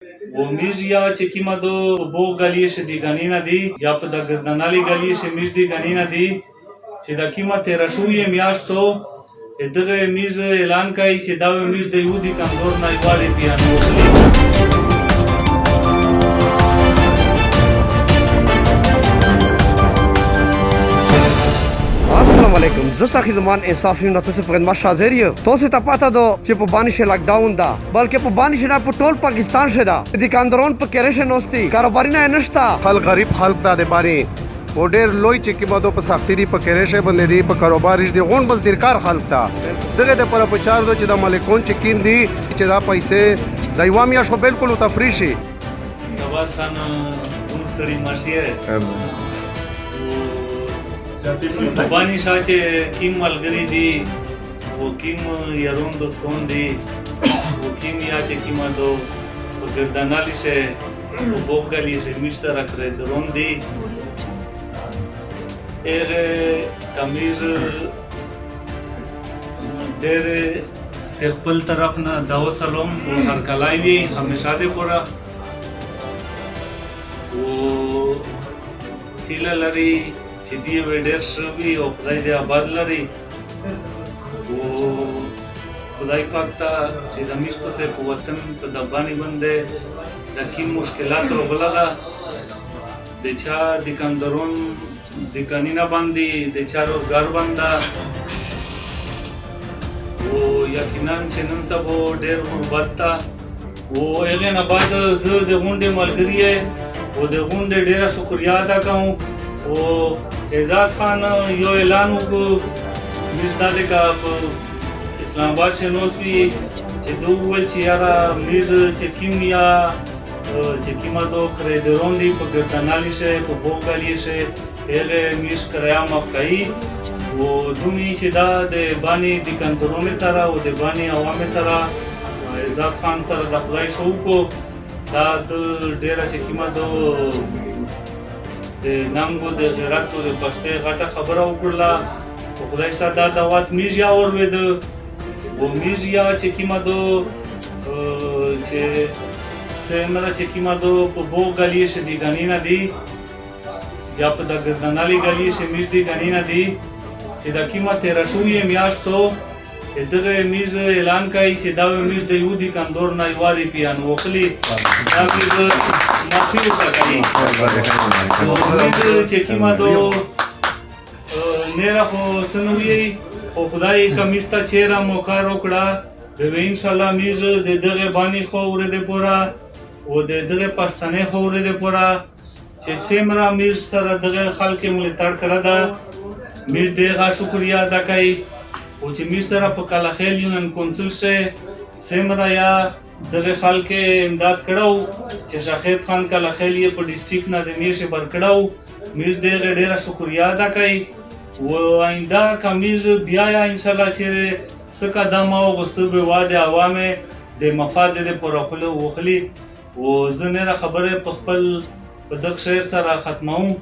ومیز یا چې کیما دو بو گلیش دی گنینا دی یا په د گردنالی گلیش میز دی گنینا دی چې د کیما تیر شوی میاشتو دغه میز اعلان کوي چې دا میز د یودی کمزور نه ایواله پیانو السلام علیکم زه ساخی زمان انصاف یم تاسو په خدمت حاضر یم تاسو ته پاته دو چې په باندې شه لاک ډاون دا بلکې په باندې شه په ټول پاکستان شه دا د کاندرون په کېرشه نوستي کاروباري نه نشتا خلک غریب خلک دا د باري او ډېر لوی چې کې مدو په سختي په کېرشه باندې دی په کاروبار دي غون بس درکار خلک تا دغه د پر پچار دو چې د مالکون چې کین دي چې دا پیسې د یوامیا شو بالکل تفریشي نواز خان مستری ماشیه بانی شاه چې کیم ملګری دي او کیم یارون دوستون دي او کیم یا چې کیما دو په ګردانالی شه او بوګلی شه مشترک رې درون دي تمیز ډېر د خپل طرف نه داو سلام او هر کلای وي همیشه دې پورا او هیله لري چې دی ډېر شوي او خدای دې آباد لري او خدای پاک ته چې د میشتو سه په وطن په دبانی باندې د کوم مشکلات وروبله ده د چا د کمدرون د قانینا باندې د چا روزګار باندې او یقینا چې نن سبا ډېر غربت ته او هغه نه بعد زه د غونډې ملګری او د غونډې ډېره شکریا ادا کوم او اعزاز خان یو اعلان وکړو میز داده کا اسلام آباد شنوسوي چې دوی وویل چې یاره میز چې کیمیا چې کیما دو کرې درون دی په ګردنالی شه په بوګالی شه هغه میز کریا معاف کوي او دوی چې دا د بانی د کندرونه سره او د بانی عوام سره اعزاز خان سره د خدای شو کو دا د ډیره چې کیما دو د نامو د غیرت او د پښتې غټه خبره وکړه او خدای ستاسو دا دعوت میږي اور وې د و میږي چې کیما دو چې سمره چې کیما دو په بو غلی شه دی غنینا دی یا په د ګردنالی غلی شه میږ دی غنینا دی چې د کیما تیر شوې میاشتو دغه میز اعلان کوي چې دا میز د یودی کندور نه ایواله پیانو وخلی دا میز مخې وکړي چې کیما دو نه خو سنوي خو خدای کمیستا چیرې موقع وکړه به ان شاء الله میز د دغه باندې خو ورته پورا او د دغه پښتنه خو ورته پورا چې څومره میز سره دغه خلک ملاتړ کړه دا میز دغه شکریا ادا کوي او چې میز سره په کلا خیل یونن کونسل شه څومره یا دغه خلک امداد کړو چې شاهد خان کلا خیل په ډیسټریکټ نه زميشه بر کړو میز دغه ډیره شکریا ادا کوي و آینده کمیز بیا ان شاء الله چې څه قدم او غوښتل به واده عوامه د مفاد د پروخله وخلی او زه نه خبره په خپل په دغه شهر سره ختموم